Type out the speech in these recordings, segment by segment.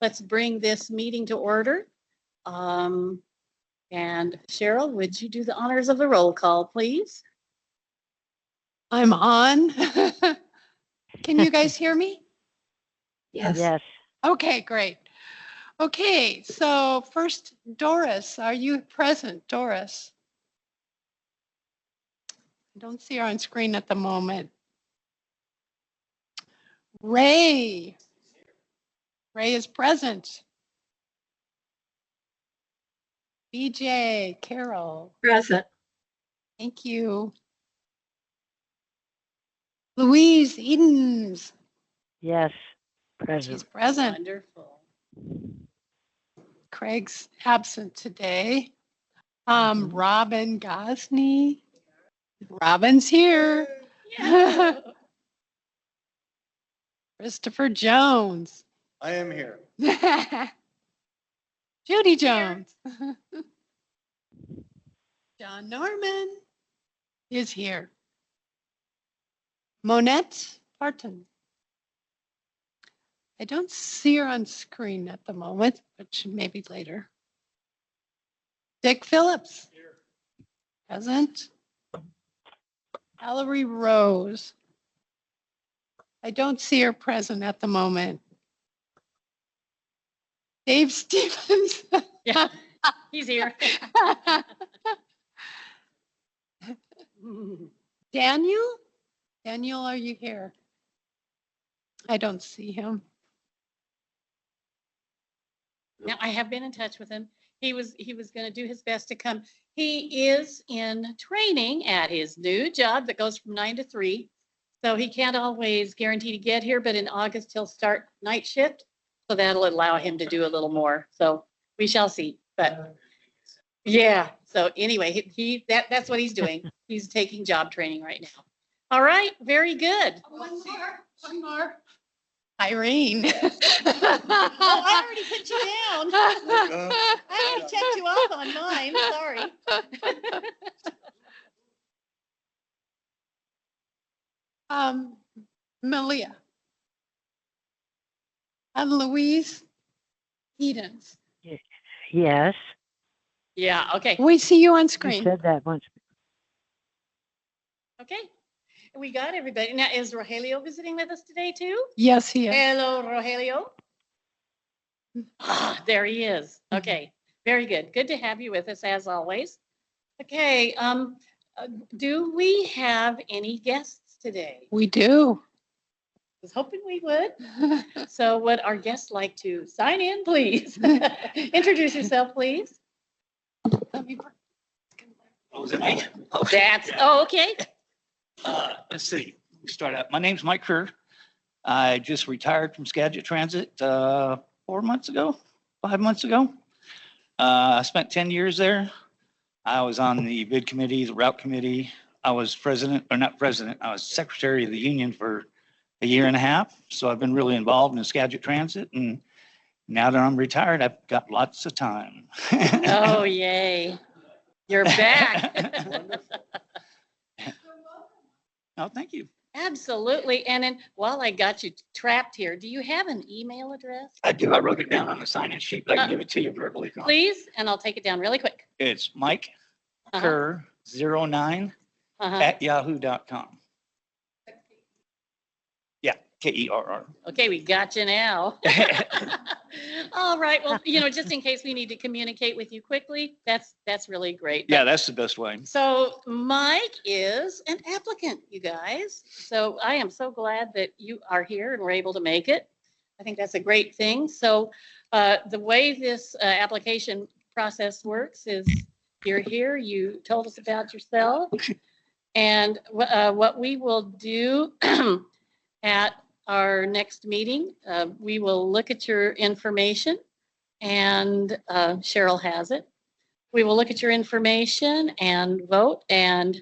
let's bring this meeting to order. And Cheryl, would you do the honors of the roll call, please? I'm on. Can you guys hear me? Yes. Okay, great. Okay, so first, Doris, are you present, Doris? I don't see her on screen at the moment. Ray. Ray is present. BJ, Carol. Present. Thank you. Louise Edens. Yes. She's Present. present. Wonderful. Craig's absent today. Robin Gosney. Robin's here. Yeah. Christopher Jones. I am here. Judy Jones. John Norman is here. Monette Barton. I don't see her on screen at the moment, but maybe later. Dick Phillips. Present. Valerie Rose. I don't see her present at the moment. Dave Stevens. Yeah, he's here. Daniel? Daniel, are you here? I don't see him. Now, I have been in touch with him. He was going to do his best to come. He is in training at his new job that goes from 9 to 3. So he can't always guarantee to get here, but in August he'll start night shift. So that'll allow him to do a little more. So we shall see. But yeah. So anyway, that's what he's doing. He's taking job training right now. All right. Very good. One more. Irene. Oh, I already put you down. I have checked you off on mine. Sorry. Malia. And Louise Edens. Yes. Yeah. Okay. We see you on You screen. said that once. Okay. We got everybody. Now, is Rogelio visiting with us today too? Yes, he is. Hello, Rogelio. Ah, there he is. Okay. Very good. Good to have you with us as always. Okay. Do we have any guests today? We do. I was hoping we would. So would our guests like to sign in, please? Introduce yourself, please. Let me- Oh, is it me? Okay. Let's see. We start out. My name's Mike Kerr. I just retired from Skagit Transit 4 months ago, 5 months ago. I spent 10 years there. I was on the bid committee, the route committee. I was president, or not president, I was secretary of the union for a year and a half. So I've been really involved in Skagit Transit. And now that I'm retired, I've got lots of time. Oh, yay. You're back. Oh, thank you. Absolutely. And then while I got you trapped here, do you have an email address? I do. I wrote it down on the sign-in sheet, but I can give it to you verbally. Please, and I'll take it down really quick. It's Mike Uh-huh. Kerr 09 Uh-huh. at yahoo.com. Yeah, Kerr. Okay, we got you now. All right. Well, just in case we need to communicate with you quickly, that's really great. Yeah, that's the best way. So Mike is an applicant, you guys. So I am so glad that you are here and were able to make it. I think that's a great thing. So the way this application process works is you're here, you told us about yourself. And what we will do at our next meeting, we will look at your information, and Cheryl has it. We will look at your information and vote, and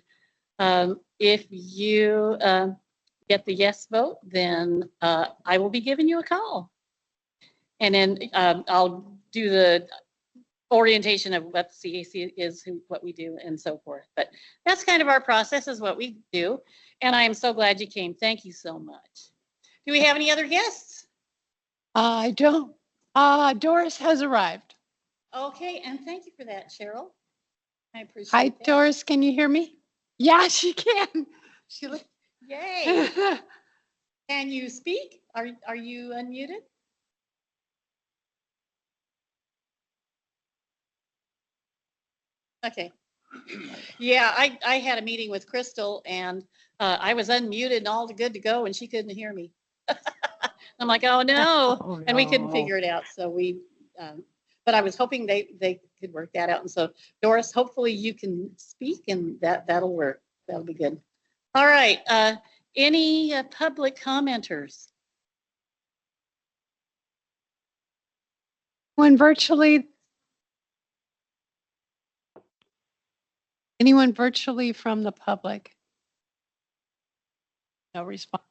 if you get the yes vote, then I will be giving you a call. And then I'll do the orientation of what the CAC is, what we do, and so forth. But that's kind of our process, is what we do. And I am so glad you came. Thank you so much. Do we have any other guests? I don't. Doris has arrived. Okay, and thank you for that, Cheryl. I appreciate Hi, that. Doris, can you hear me? Yeah, she can. She look. Yay. Can you speak? Are you unmuted? Okay. Yeah, I had a meeting with Crystal and I was unmuted and all good to go and she couldn't hear me. I'm like, oh no. Oh, And we couldn't no. figure it out. So but I was hoping they could work that out. And so Doris, hopefully you can speak and that'll work. That'll be good. All right. Any public commenters? Anyone virtually from the public? No response.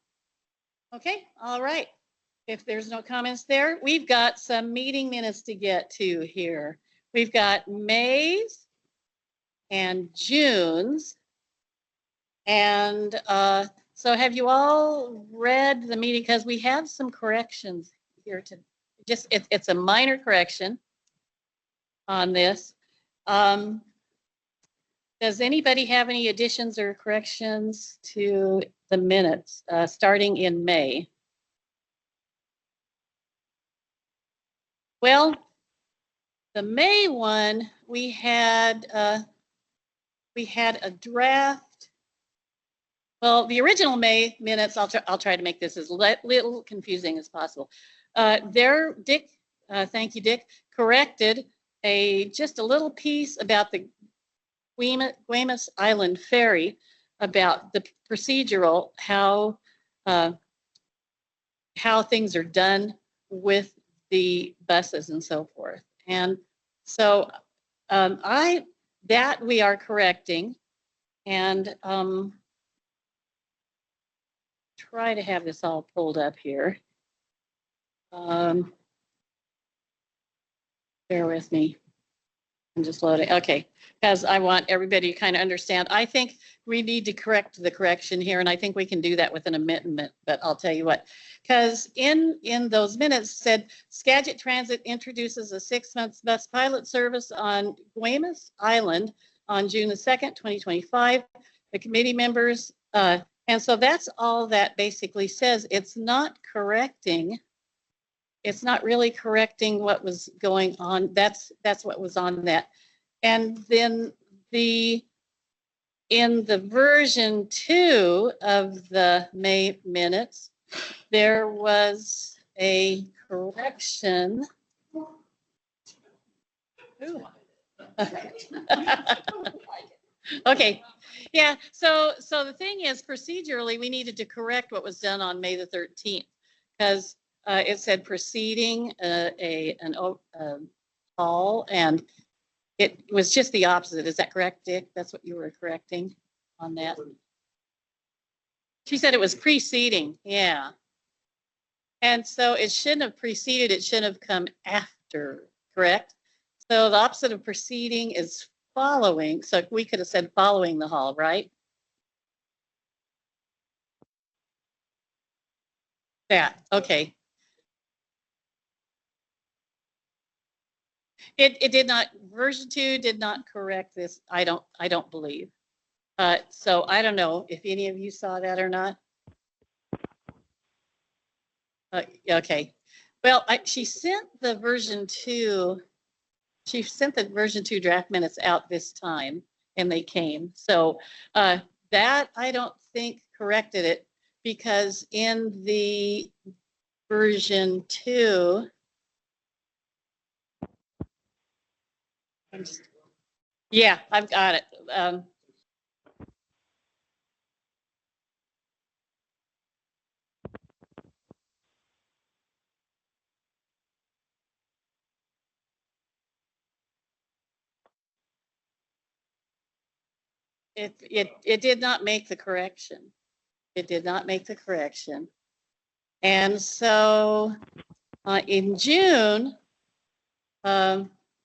Okay, all right. If there's no comments there, we've got some meeting minutes to get to here. We've got May's and June's. And so have you all read the meeting? Because we have some corrections here to it's a minor correction on this. Does anybody have any additions or corrections to the minutes starting in May? Well, the May one, we had a draft. Well, the original May minutes, I'll try to make this as little confusing as possible. Dick, thank you, Dick, corrected just a little piece about the Guaymas Island Ferry, about the procedural, how things are done with the buses and so forth. And so that we are correcting, and try to have this all pulled up here. Bear with me. I'm just loading. Okay, because I want everybody to kind of understand. I think we need to correct the correction here, and I think we can do that with an amendment, but I'll tell you what. Because in those minutes said, Skagit Transit introduces a 6-month bus pilot service on Guaymas Island on June the 2nd, 2025. The committee members, and so that's all that basically says. It's not correcting. It's not really correcting what was going on. That's what was on that. And then in the version 2 of the May minutes, there was a correction. Okay. Yeah. So the thing is, procedurally, we needed to correct what was done on May the 13th, because it said preceding an call, and it was just the opposite. Is that correct, Dick? That's what you were correcting on that? She said it was preceding. Yeah. And so it shouldn't have preceded. It should have come after, correct? So the opposite of preceding is following. So we could have said following the hall, right? Yeah. Okay. It did not, version 2 did not correct this. I don't believe. So I don't know if any of you saw that or not. Okay. Well, she sent the version 2. She sent the version 2 draft minutes out this time, and they came. So that I don't think corrected it, because in the version 2, yeah, I've got it. It did not make the correction. It did not make the correction. And so in June,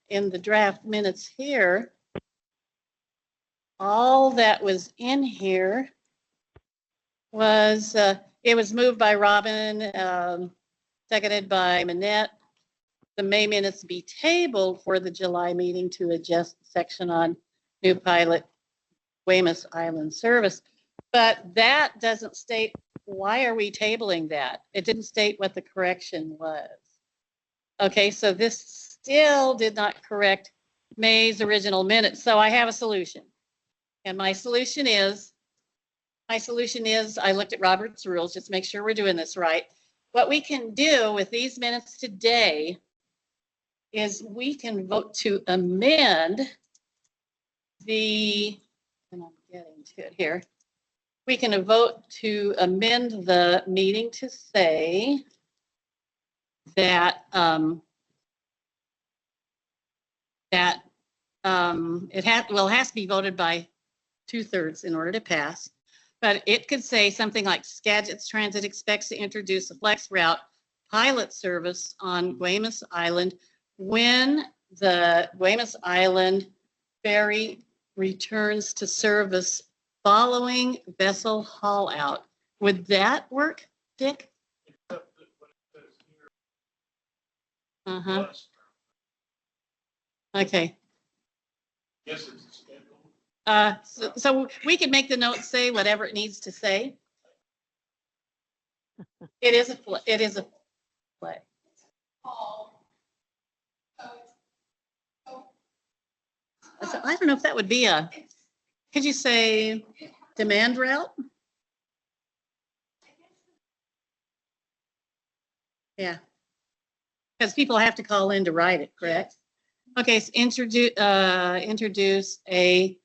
in the draft minutes here, all that was in here was, it was moved by Robin, seconded by Manette. the May minutes be tabled for the July meeting to adjust the section on new pilot Weymouth Island service. But that doesn't state, why are we tabling that? It didn't state what the correction was. Okay, so this still did not correct May's original minutes. So I have a solution. And my solution is, I looked at Robert's rules, just to make sure we're doing this right. What we can do with these minutes today is we can vote to amend the, and I'm getting to it here. We can vote to amend the meeting to say that it has to be voted by 2/3 in order to pass. But it could say something like Skagit Transit expects to introduce a flex route pilot service on Weymouth Island when the Weymouth Island ferry returns to service following vessel haul out. Would that work, Dick? Uh-huh. Okay. Yes, it's scheduled. So we can make the note say whatever it needs to say. It is a play. So I don't know if that would be could you say demand route? Yeah. Because people have to call in to write it, correct? Okay, so introduce an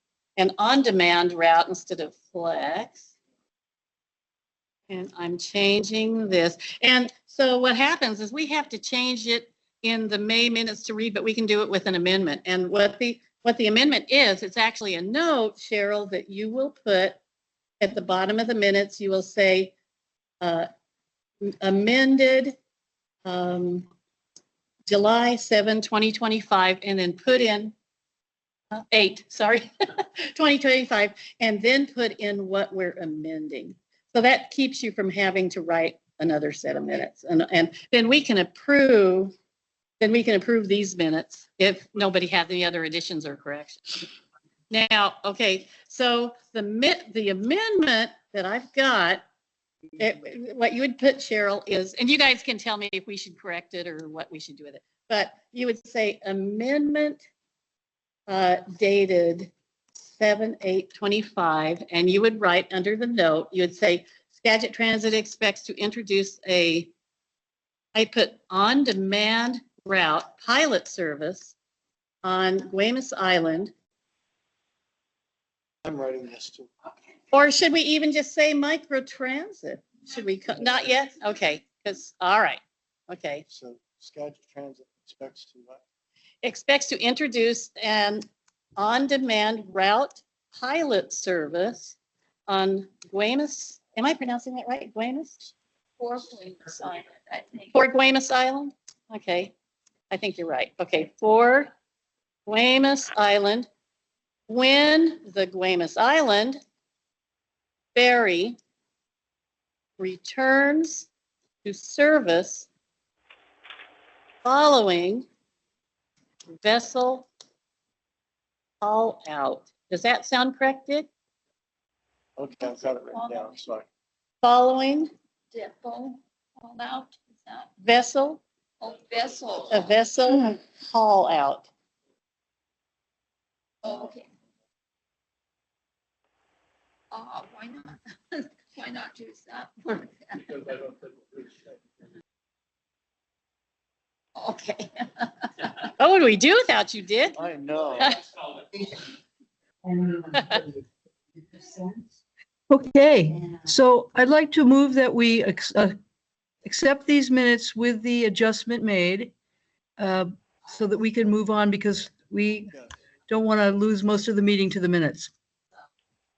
on-demand route instead of flex. And I'm changing this. And so what happens is we have to change it in the May minutes to read, but we can do it with an amendment. And what the amendment is, it's actually a note, Cheryl, that you will put at the bottom of the minutes. You will say amended July 7, 2025, and then put in 2025, and then put in what we're amending. So that keeps you from having to write another set of minutes. And then we can approve, these minutes if nobody has any other additions or corrections. Now, okay, so the amendment that I've got, what you would put, Cheryl, is, and you guys can tell me if we should correct it or what we should do with it, but you would say amendment dated 7/8/25, and you would write under the note, you would say Skagit Transit expects to introduce I put on-demand route pilot service on Weymouth Island. I'm writing this too. Or should we even just say microtransit? Should we, not yet? Okay, because, all right, okay. So Skagit Transit expects to what? Expects to introduce an on-demand route pilot service on Weymouth, am I pronouncing that right? Weymouth? For Weymouth Island, I think. For Weymouth Island? Okay, I think you're right. Okay, for Weymouth Island, when the Weymouth Island ferry returns to service following vessel haul out. Does that sound correct, Dick? Okay, I've got it written down, sorry. Following Depot, all out, is that, vessel, vessel. a vessel haul out. Oh, okay. Why not? Why not use that? word then? Because I don't think we're Okay. What would we do without you, Dick? I know. Okay, so I'd like to move that we accept these minutes with the adjustment made so that we can move on because we don't want to lose most of the meeting to the minutes.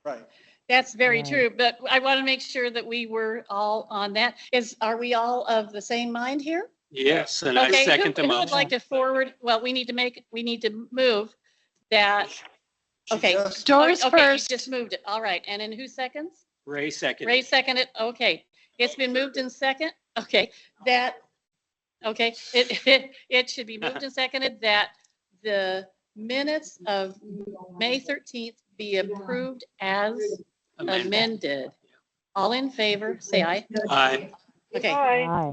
Right. That's very Right. true, but I want to make sure that we were all on that. Are we all of the same mind here? Yes, and I Okay, second the who would motion. like to forward, well, we need to move that. Okay. Yes. Doris Okay, you first. just moved it. All right. And in who seconds? Ray second. Ray seconded. Okay. It's been moved in second. Okay. That Okay, it should be moved and seconded that the minutes of May 13th be approved as amended. All in favor, say aye. Aye. Okay, Aye.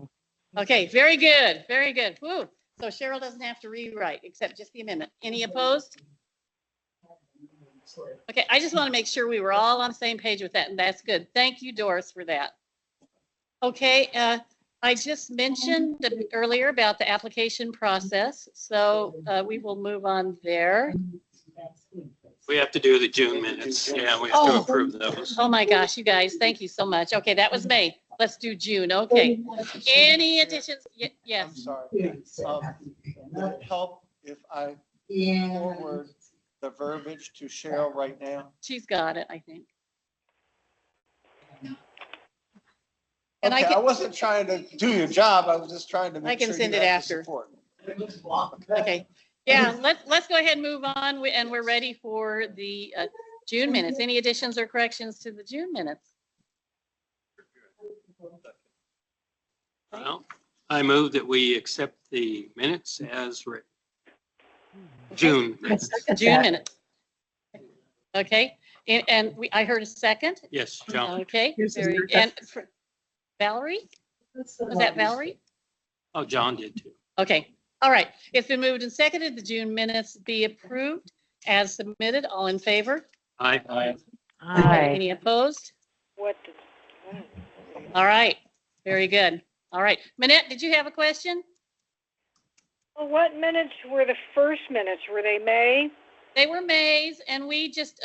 okay, very good, very good. Woo. So Cheryl doesn't have to rewrite except just the amendment. Any opposed? Okay, I just want to make sure we were all on the same page with that, and that's good. Thank you, Doris, for that. Okay, I just mentioned earlier about the application process, so we will move on there. We have to do the June minutes. Yeah, we have to approve those. Oh my gosh, you guys, thank you so much. Okay, that was May. Let's do June. Okay. Any additions? I'm Yes. sorry. Would it help if I forward the verbiage to Cheryl right now? She's got it, I think. And Okay, I I can, wasn't trying to do your job. I was just trying to I make can sure send you it had the after. support. okay. Yeah, let's go ahead and move on, and we're ready for the June minutes. Any additions or corrections to the June minutes? Well, I move that we accept the minutes as written. June minutes. June minutes. Okay, and I heard a second. Yes, John. Okay, and Valerie? Was that Valerie? Oh, John did too. Okay, all right. It's been moved and seconded. The June minutes be approved as submitted. All in favor? Aye. Aye. Any opposed? All right, very good. All right. Manette, did you have a question? Well, what minutes were the first minutes? Were they May? They were May's, and we just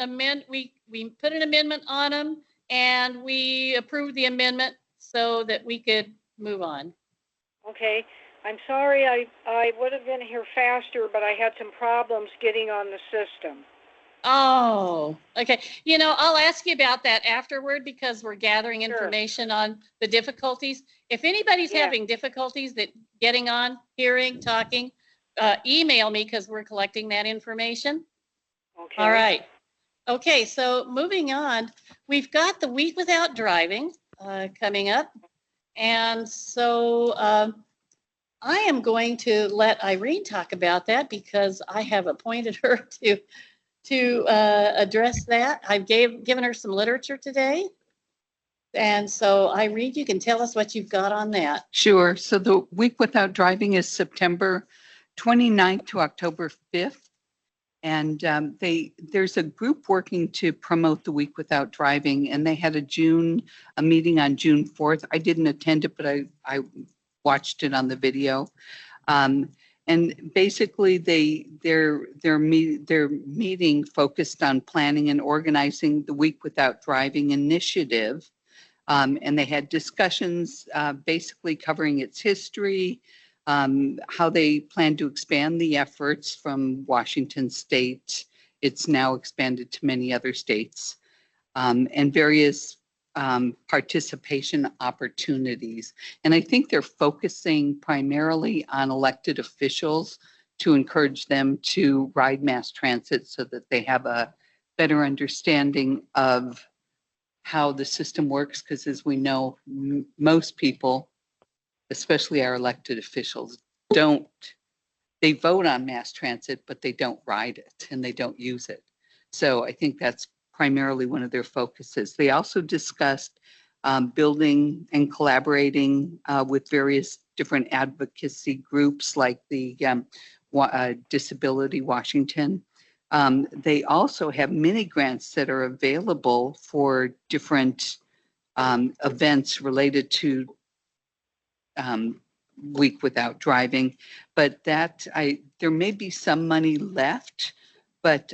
we put an amendment on them, and we approved the amendment so that we could move on. Okay. I'm sorry, I would have been here faster, but I had some problems getting on the system. Oh, okay. You know, I'll ask you about that afterward because we're gathering Sure. information on the difficulties. If anybody's Yeah. having difficulties that getting on, hearing, talking, email me because we're collecting that information. Okay. All right. Okay, so moving on, we've got the week without driving coming up. And so I am going to let Irene talk about that because I have appointed her to address that. I've given her some literature today. And so Irene, you can tell us what you've got on that. Sure. So the week without driving is September 29th to October 5th. And there's a group working to promote the week without driving, and they had a meeting on June 4th. I didn't attend it, but I watched it on the video. And basically their meeting focused on planning and organizing the week without driving initiative. And they had discussions basically covering its history, how they plan to expand the efforts from Washington State. It's now expanded to many other states, and various participation opportunities. And I think they're focusing primarily on elected officials to encourage them to ride mass transit so that they have a better understanding of how the system works. Because as we know, most people, especially our elected officials, they vote on mass transit, but they don't ride it and they don't use it. So I think that's primarily one of their focuses. They also discussed building and collaborating with various different advocacy groups like the Disability Washington. They also have mini grants that are available for different events related to week without driving, but there may be some money left, but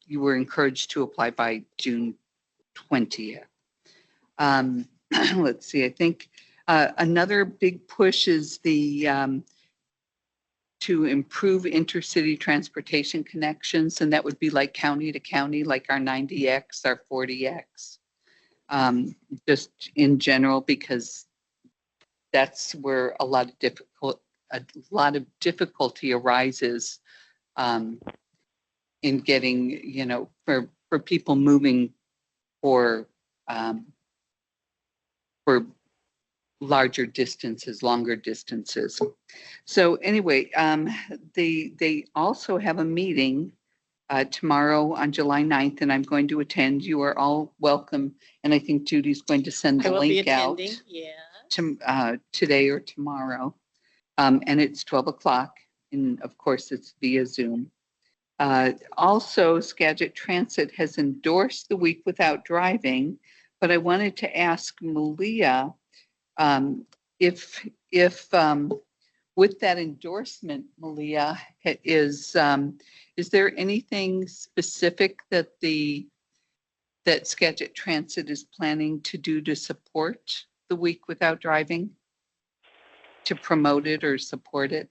you were encouraged to apply by June 20th. Let's see, I think another big push is to improve intercity transportation connections, and that would be like county to county, like our 90X, our 40X, just in general, because that's where a lot of difficulty arises in getting, for people moving for larger distances, longer distances. So anyway, they also have a meeting tomorrow on July 9th, and I'm going to attend. You are all welcome. And I think Judy's going to send I the will be link out attending, yeah. to today or tomorrow. And it's 12 o'clock. And of course, it's via Zoom. Also, Skagit Transit has endorsed the week without driving, but I wanted to ask Malia if with that endorsement, Malia, is there anything specific that Skagit Transit is planning to do to support the week without driving, to promote it or support it?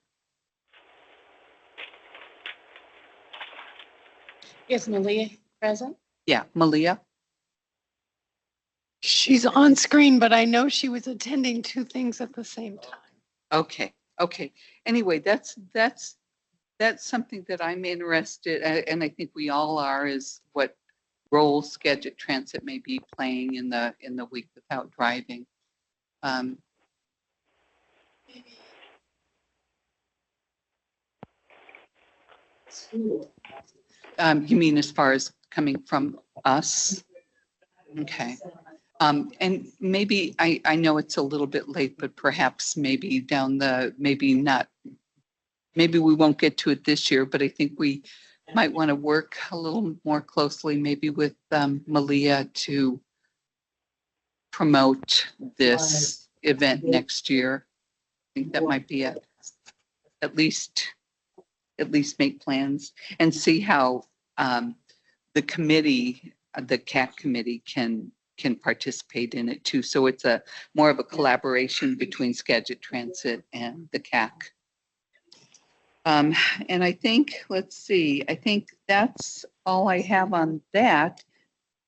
Is Malia present? Yeah, Malia. She's on screen, but I know she was attending two things at the same time. Okay. Anyway, that's something that I'm interested, and I think we all are, is what role Skagit Transit may be playing in the week without driving. You mean as far as coming from us? Okay. And maybe, I know it's a little bit late, but perhaps maybe maybe we won't get to it this year, but I think we might want to work a little more closely, maybe with Malia, to promote this event next year. I think that might be it. At least make plans and see how the committee, the CAC committee can participate in it too. So it's more of a collaboration between Skagit Transit and the CAC. And I think, let's see, I think that's all I have on that.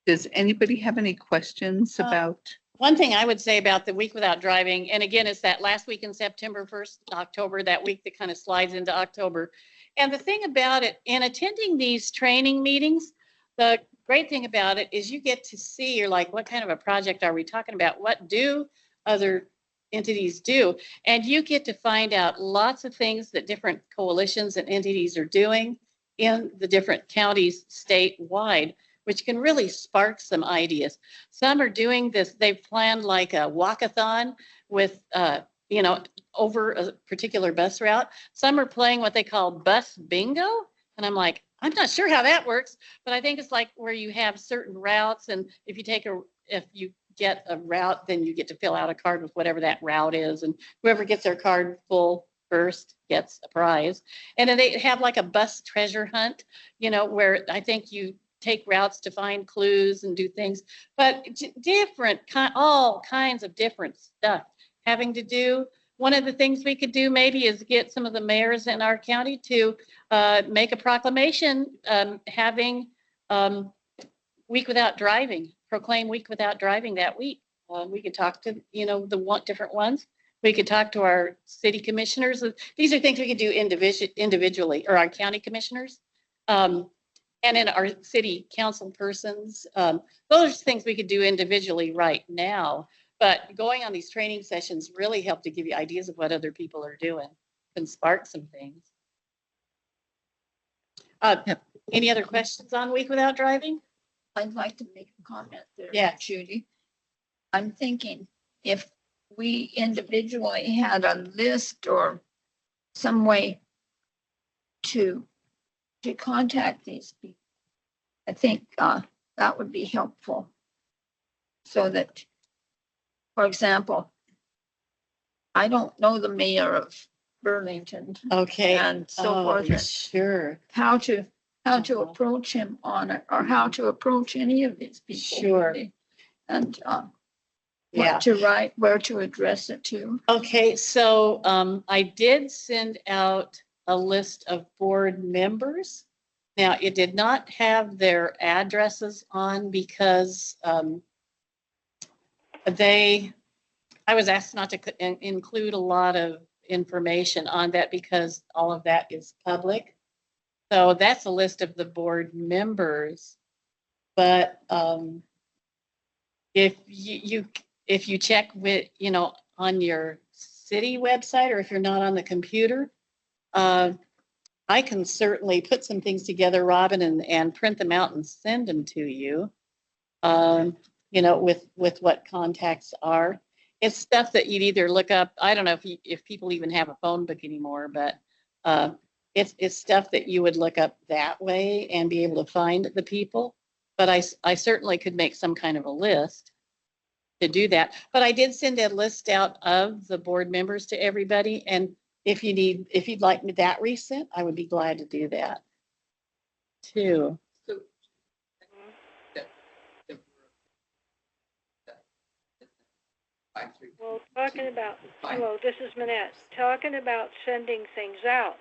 Does anybody have any questions about? One thing I would say about the week without driving, and again, it's that last week in September, 1st October, that week that kind of slides into October. And the thing about it, in attending these training meetings, the great thing about it is you get to see, you're like, what kind of a project are we talking about? What do other entities do? And you get to find out lots of things that different coalitions and entities are doing in the different counties statewide, which can really spark some ideas. Some are doing this, they've planned like a walkathon with, over a particular bus route. Some are playing what they call bus bingo. And I'm like, I'm not sure how that works, but I think it's like where you have certain routes, and if you get a route, then you get to fill out a card with whatever that route is, and whoever gets their card full first gets a prize. And then they have like a bus treasure hunt, where I think you take routes to find clues and do things, but all kinds of different stuff having to do. One of the things we could do maybe is get some of the mayors in our county to make a proclamation having week without driving, proclaim week without driving that week. We could talk to, the different ones. We could talk to our city commissioners. These are things we could do individually, or our county commissioners. And in our city council persons. Those are things we could do individually right now. But going on these training sessions really help to give you ideas of what other people are doing and spark some things. Any other questions on week without driving? I'd like to make a comment there, Yeah. Judy. I'm thinking if we individually had a list or some way to contact these people, I think that would be helpful. So that, for example, I don't know the mayor of Burlington. Okay. And so forth. And Sure. how to approach him on it, or how to approach any of these people. Sure. Really. And Yeah. what to write, where to address it to. Okay, so I did send out a list of board members. Now, it did not have their addresses on because I was asked not to include a lot of information on that because all of that is public. So that's a list of the board members. But if you check with, on your city website, or if you're not on the computer, I can certainly put some things together, Robin, and print them out and send them to you. You know, with what contacts are. It's stuff that you'd either look up. I don't know if people even have a phone book anymore, but it's stuff that you would look up that way and be able to find the people. But I certainly could make some kind of a list to do that. But I did send a list out of the board members to everybody. And if you'd like me that resent, I would be glad to do that too. Well, hello, this is Manette. Talking about sending things out.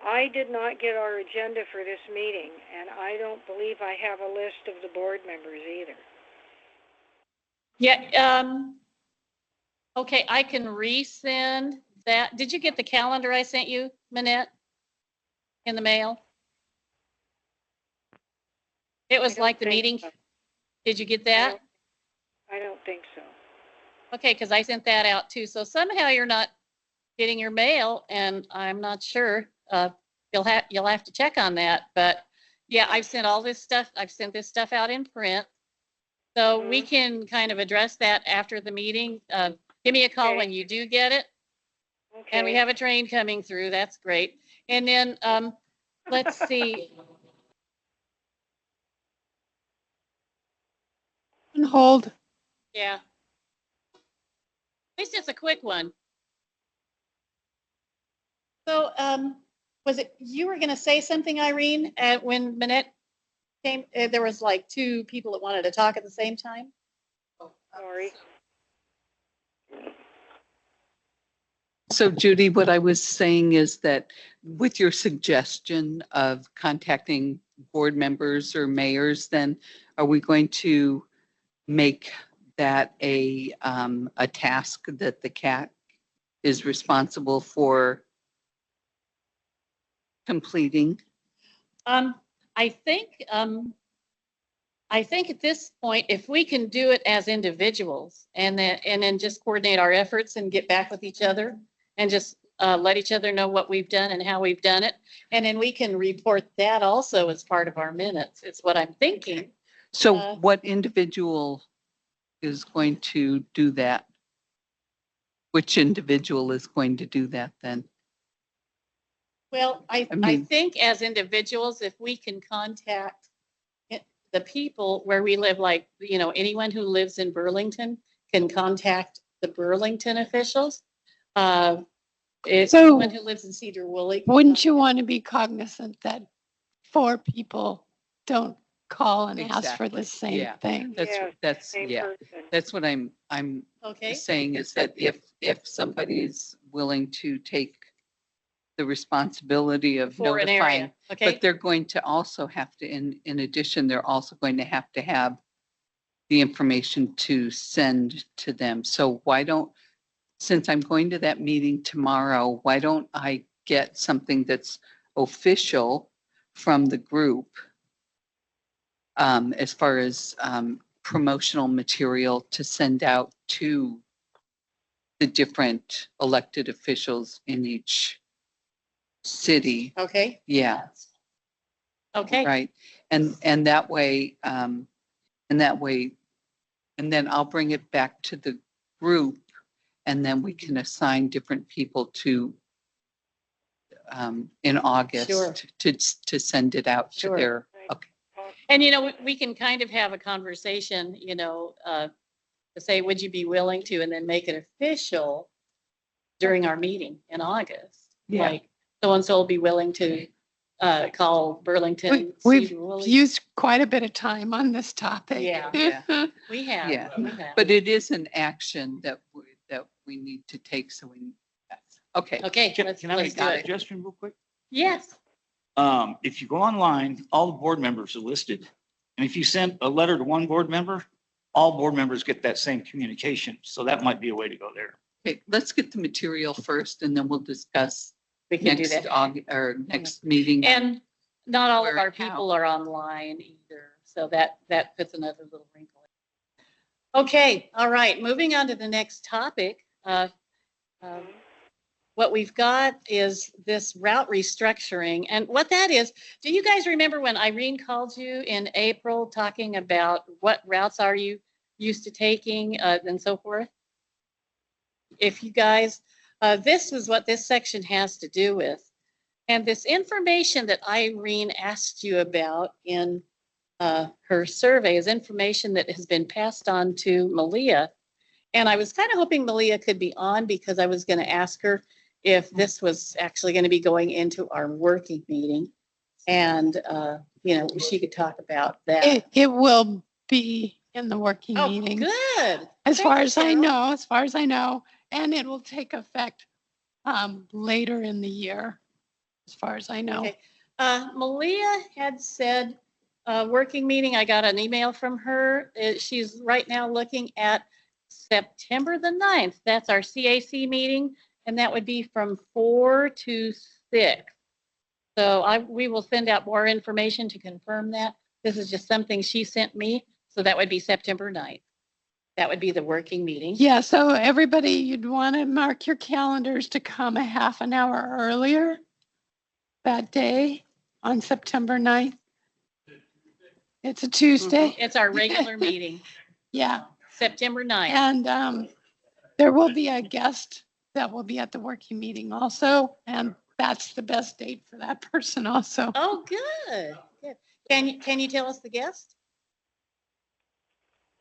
I did not get our agenda for this meeting, and I don't believe I have a list of the board members either. Yeah, okay, I can resend that. Did you get the calendar I sent you, Manette? In the mail? It was like the meeting. So. Did you get that? I don't think so. Okay, because I sent that out too. So somehow you're not getting your mail, and I'm not sure. You'll have to check on that. But yeah, I've sent all this stuff. I've sent this stuff out in print. So we can kind of address that after the meeting. Give me a call when you do get it. Okay. And we have a train coming through. That's great. And then let's see. On hold. Yeah. At least it's a quick one. So was it, you were going to say something, Irene, when Manette came? There was like two people that wanted to talk at the same time. Sorry. So Judy, what I was saying is that with your suggestion of contacting board members or mayors, then are we going to make that a task that the CAC is responsible for completing? I think at this point, if we can do it as individuals and then just coordinate our efforts and get back with each other and just let each other know what we've done and how we've done it. And then we can report that also as part of our minutes. It's what I'm thinking. So what individual is going to do that? Which individual is going to do that then? Well, I mean- think as individuals, if we can contact the people where we live, like, you know, anyone who lives in Burlington can contact the Burlington officials. If So- anyone who lives in Sedro-Woolley. Wouldn't you want to be cognizant that 4 people don't call and ask for the Exactly. same Yeah. thing? That's Same yeah. person. That's what I'm Okay, saying is that if somebody's willing to take the responsibility of for an notifying, area, okay? but they're going to also have to, in addition, they're also going to have the information to send to them. So why don't, since I'm going to that meeting tomorrow, why don't I get something that's official from the group as far as promotional material to send out to the different elected officials in each city. Okay, Yeah, okay, right. And that way, and then I'll bring it back to the group, and then we can assign different people to in August Sure. to send it out to Sure. their, Right. okay. and you know, we can kind of have a conversation, you know, to say, would you be willing to, and then make it official during our meeting in August. Yeah. Like, so-and-so will be willing to call Burlington. We've Sedro-Woolley. used quite a bit of time on this topic. Yeah. Yeah. We have. Yeah. we have. But it is an action that we need to take, so we, okay. Okay, Can let's I make do a it. suggestion real quick? Yes, If you go online, all the board members are listed. And if you send a letter to one board member, all board members get that same communication. So that might be a way to go there. Okay, let's get the material first and then we'll discuss we can do next that. August or next meeting. And not all of Where- our how? people are online either, so that puts another little wrinkle in. Okay, all right, moving on to the next topic. What we've got is this route restructuring. And what that is, do you guys remember when Irene called you in April talking about what routes are you used to taking and so forth? If you guys, this is what this section has to do with. And this information that Irene asked you about in her survey is information that has been passed on to Malia. And I was kind of hoping Malia could be on because I was going to ask her if this was actually going to be going into our working meeting. And, she could talk about that. It will be in the working Oh, meeting. good. As Thank far you, as I Carol. know, and it will take effect later in the year, as far as I know. Okay. Malia had said, working meeting, I got an email from her. She's right now looking at September the 9th. That's our CAC meeting, and that would be from 4 to 6. So we will send out more information to confirm that. This is just something she sent me, so that would be September 9th. That would be the working meeting. Yeah, so everybody, you'd want to mark your calendars to come a half an hour earlier that day on September 9th. It's a Tuesday. It's our regular meeting, Yeah, September 9th. and there will be a guest that will be at the working meeting also, and that's the best date for that person also. Oh, good. Good. Can you tell us the guest?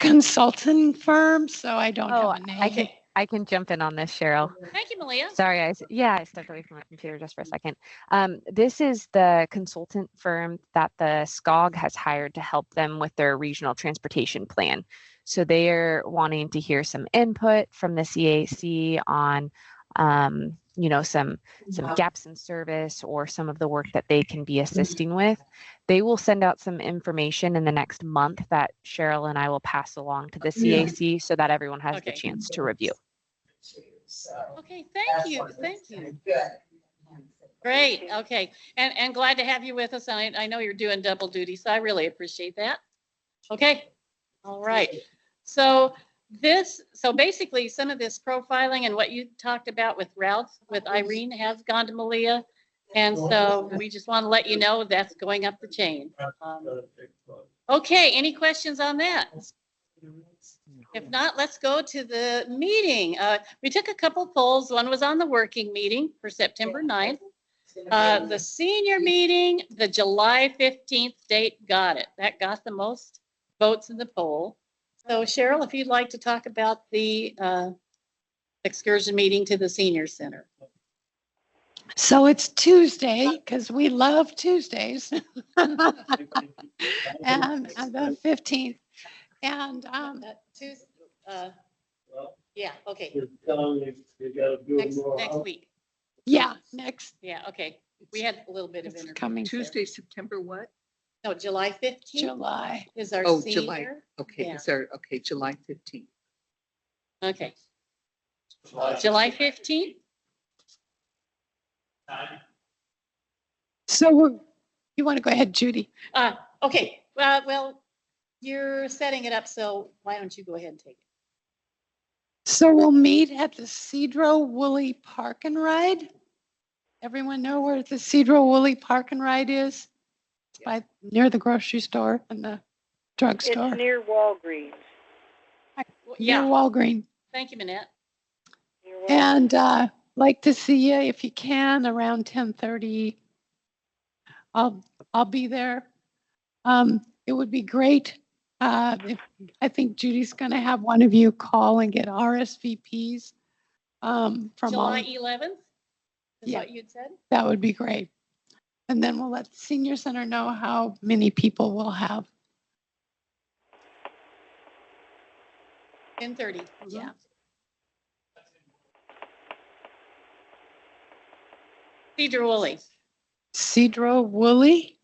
Consulting firm, so I don't Oh, have a name. I can jump in on this, Cheryl. Thank you, Malia. Sorry, I stepped away from my computer just for a second. This is the consultant firm that the SCOG has hired to help them with their regional transportation plan. So they are wanting to hear some input from the CAC on, some gaps in service or some of the work that they can be assisting with. They will send out some information in the next month that Cheryl and I will pass along to the CAC so that everyone has the Okay. chance to review. Okay, thank you. Great, okay. And glad to have you with us. I know you're doing double duty, so I really appreciate that. Okay, all right. So basically some of this profiling and what you talked about with routes with Irene has gone to Malia. And so we just want to let you know that's going up the chain. Okay, any questions on that? If not, let's go to the meeting. We took a couple polls. One was on the working meeting for September 9th. The senior meeting, the July 15th date got it. That got the most votes in the poll. So Cheryl, if you'd like to talk about the excursion meeting to the senior center. So it's Tuesday, because we love Tuesdays. And the 15th. And Tuesday, yeah, okay. Next week. yeah, next Yeah, okay. We had a little bit of it's interview. coming Tuesday, September what? No, July 15th July. is our Oh, senior. July. Okay, Yeah. July 15th. Okay. July 15th? So you want to go ahead, Judy? Okay, well, you're setting it up, so why don't you go ahead and take it? So we'll meet at the Sedro-Woolley Park and Ride. Everyone know where the Sedro-Woolley Park and Ride is? It's near the grocery store and the drugstore. It's near Walgreens. Near Yeah, Walgreens. thank you, Minette. Near Walgreens. And like to see you if you can around 10:30. I'll be there. It would be great. I think Judy's going to have one of you call and get RSVPs from July all. 11th is Yeah. what you'd said? That would be great. And then we'll let the senior center know how many people we'll have. 10:30. Yeah. Sedro-Woolley, Sedro-Woolley?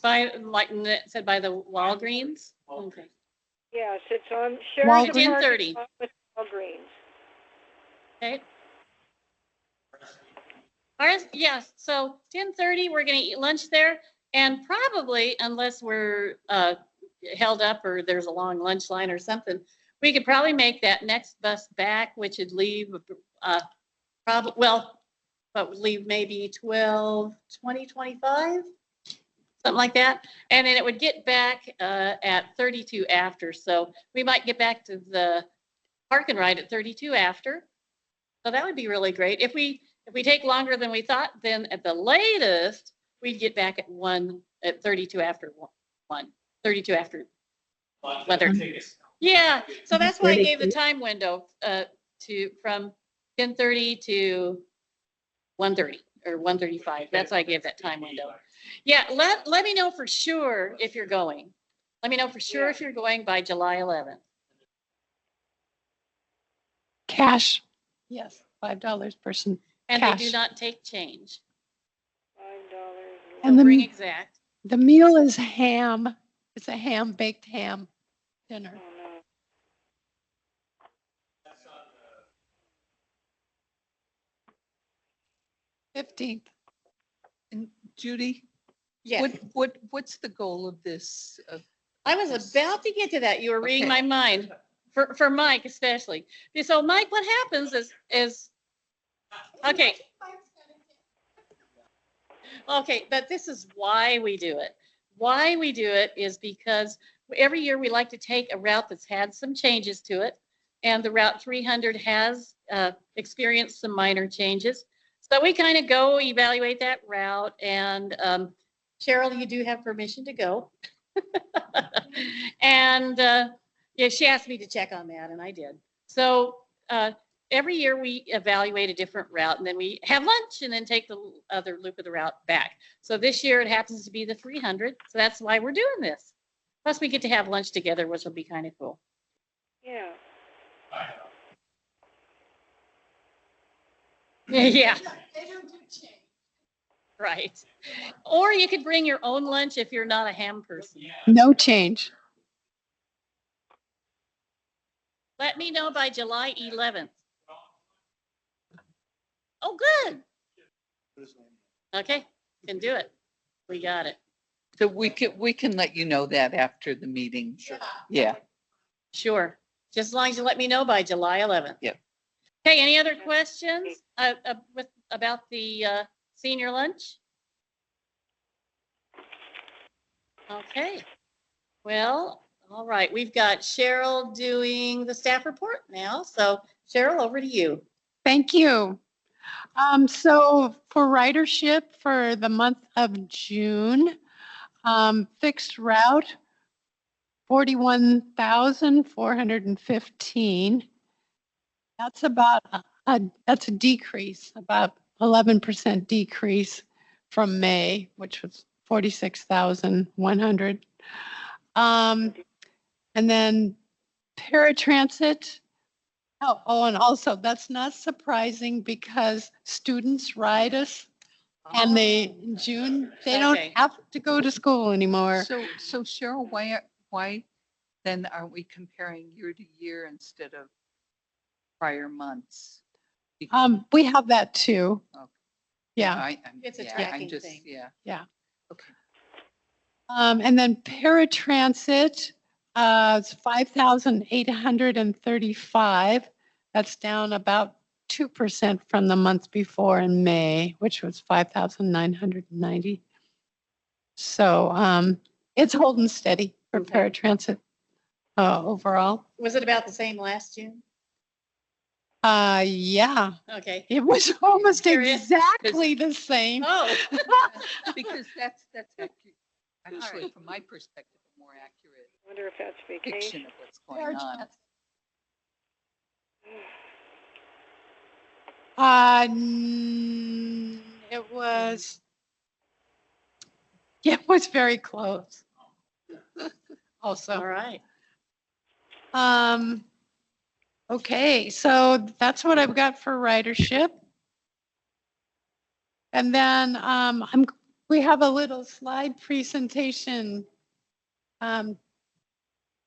like Minette said, by the Walgreens. Okay. Yes, it's on Sheridan Walgreens. Parking 10:30. lot with Walgreens. Okay. All right, yes, so 10:30, we're gonna eat lunch there, and probably, unless we're held up or there's a long lunch line or something, we could probably make that next bus back, which would leave, probably, well, but would leave maybe 12, 20, 25, something like that. And then it would get back at 32 after. So we might get back to the park and ride at 32 after. So that would be really great. If we take longer than we thought, then at the latest, we'd get back at 32 after 32 after weather. Yeah, so that's why I gave the time window from 10:30 to 1:30 or 1:35. That's why I gave that time window. Yeah, let me know for sure if you're going. Let me know for sure if you're going by July 11th. Cash. Yes, $5 person. And they do Cash. not take change. $5. And So bring the, exact. the meal is ham. It's a ham, baked ham dinner. Oh, no. 15th. And Judy, Yeah, what's the goal of this? I was about to get to that. You were reading Okay. my mind for Mike especially. So Mike, what happens is okay. Okay, but this is why we do it. Why we do it is because every year we like to take a route that's had some changes to it, and the Route 300 has experienced some minor changes. So we kind of go evaluate that route, and Cheryl, you do have permission to go. And yeah, she asked me to check on that, and I did. So every year we evaluate a different route, and then we have lunch and then take the other loop of the route back. So this year it happens to be the 300. So that's why we're doing this. Plus we get to have lunch together, which will be kind of cool. Yeah. Yeah. Right. Or you could bring your own lunch if you're not a ham person. No change. Let me know by July 11th. Oh, good. Okay, can do it. We got it. So we can let you know that after the meeting. Yeah. Sure. Just as long as you let me know by July 11th. Yep. Okay, any other questions about the senior lunch? Okay. Well, all right. We've got Cheryl doing the staff report now. So Cheryl, over to you. Thank you. So for ridership for the month of June, fixed route, 41,415. That's about that's a decrease, about 11% decrease from May, which was 46,100. And then paratransit. Oh, and also that's not surprising because students ride us, and in June they don't Okay. have to go to school anymore. So Cheryl, why then are we comparing year to year instead of prior months? We have that too. Okay. Yeah. It's a Yeah, tracking thing. Yeah. Okay. And then paratransit, it's 5,835. That's down about 2% from the month before in May, which was 5,990. So it's holding steady for Okay. paratransit overall. Was it about the same last June? Yeah, Okay. it was almost Curious. exactly the same. Oh, Because that's actually from my perspective, a more accurate Wonder if that's depiction vacation. of what's going on. It was very close. Also. all right. Okay, so that's what I've got for ridership. And then we have a little slide presentation.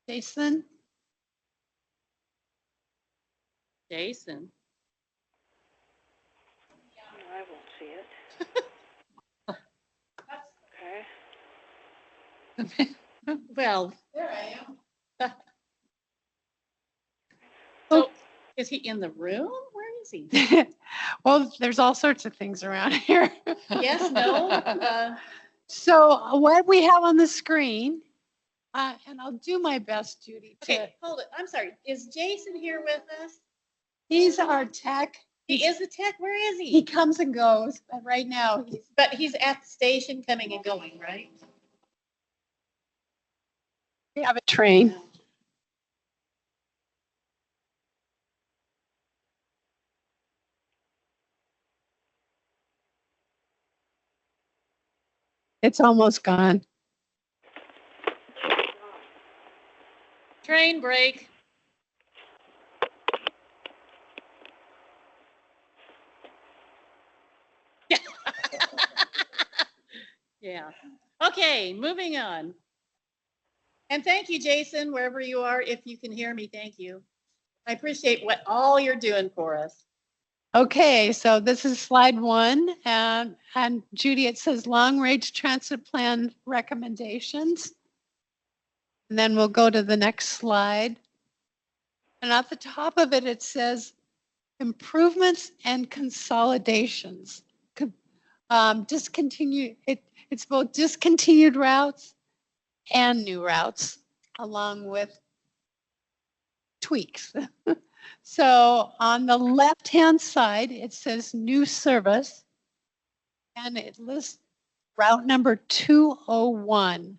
Jason? Jason. No, I won't see it. Okay. Well, There I am. Is he in the room? Where is he? Well, there's all sorts of things around here. Yes, no? So what we have on the screen, and I'll do my best, Judy, to, Okay, hold it. I'm sorry. Is Jason here with us? he's our tech. He is the tech. Where is He he? comes and goes, but right now he's, But he's at the station coming and going, right? we have a train. It's almost gone. Train break. Yeah. Okay, moving on. And thank you, Jason, wherever you are. If you can hear me, thank you. I appreciate what all you're doing for us. Okay, so this is slide 1, and Judy, it says long range transit plan recommendations. And then we'll go to the next slide. And at the top of it, it says improvements and consolidations. It's both discontinued routes and new routes, along with tweaks. So on the left-hand side, it says new service, and it lists route number 201.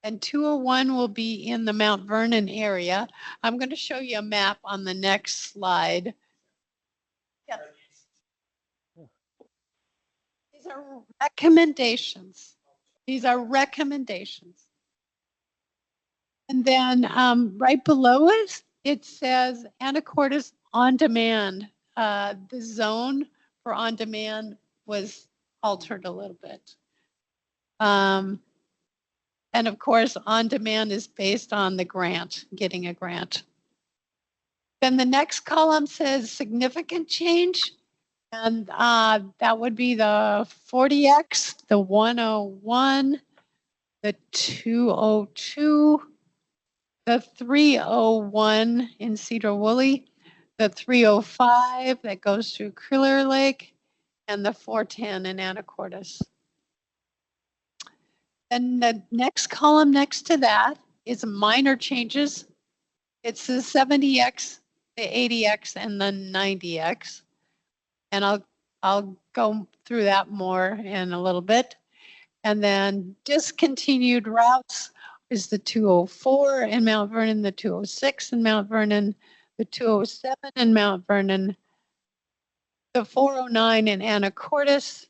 And 201 will be in the Mount Vernon area. I'm going to show you a map on the next slide. Yeah. These are recommendations. These are recommendations. And then right below it, it says Anacortes on demand. The zone for on demand was altered a little bit. And of course, on demand is based on the grant, getting a grant. Then the next column says significant change. And that would be the 40X, the 101, the 202, the 301 in Sedro-Woolley, the 305 that goes through Clear Lake, and the 410 in Anacortes. Then the next column next to that is minor changes. It's the 70X, the 80X, and the 90X. And I'll go through that more in a little bit. And then discontinued routes is the 204 in Mount Vernon, the 206 in Mount Vernon, the 207 in Mount Vernon, the 409 in Anacortes,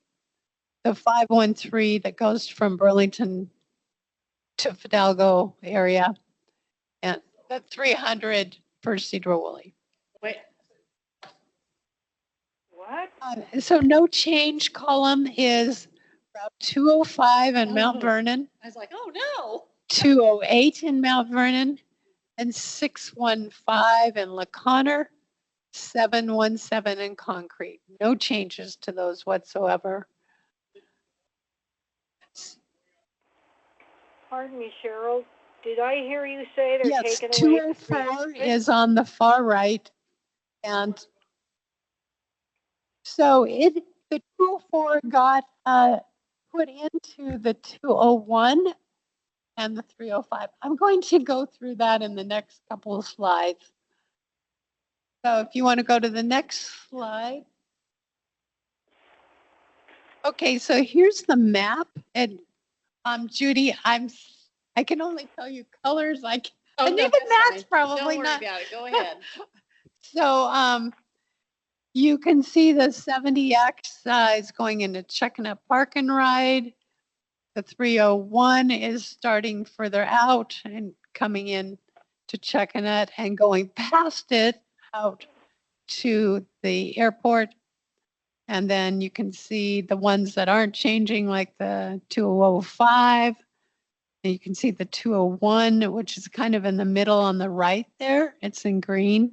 the 513 that goes from Burlington to Fidalgo area, and the 300 for Sedro-Woolley. Wait, What? So no change column is Route 205 in Mount Vernon, I was like, oh no. 208 in Mount Vernon, and 615 in LaConner, 717 in Concrete. No changes to those whatsoever. Pardon me, Cheryl. Did I hear you say they're Yes, taking away? 204 is on the far right. And so the 204 got put into the 201 and the 305. I'm going to go through that in the next couple of slides. So if you want to go to the next slide. Okay, so here's the map. And Judy, I can only tell you colors. And even that's probably Don't worry not. about it. Go ahead. So you can see the 70X is going into Chuckanut Park and Ride. The 301 is starting further out and coming in to Chuckanut and going past it out to the airport. And then you can see the ones that aren't changing, like the 205. And you can see the 201, which is kind of in the middle on the right there. It's in green.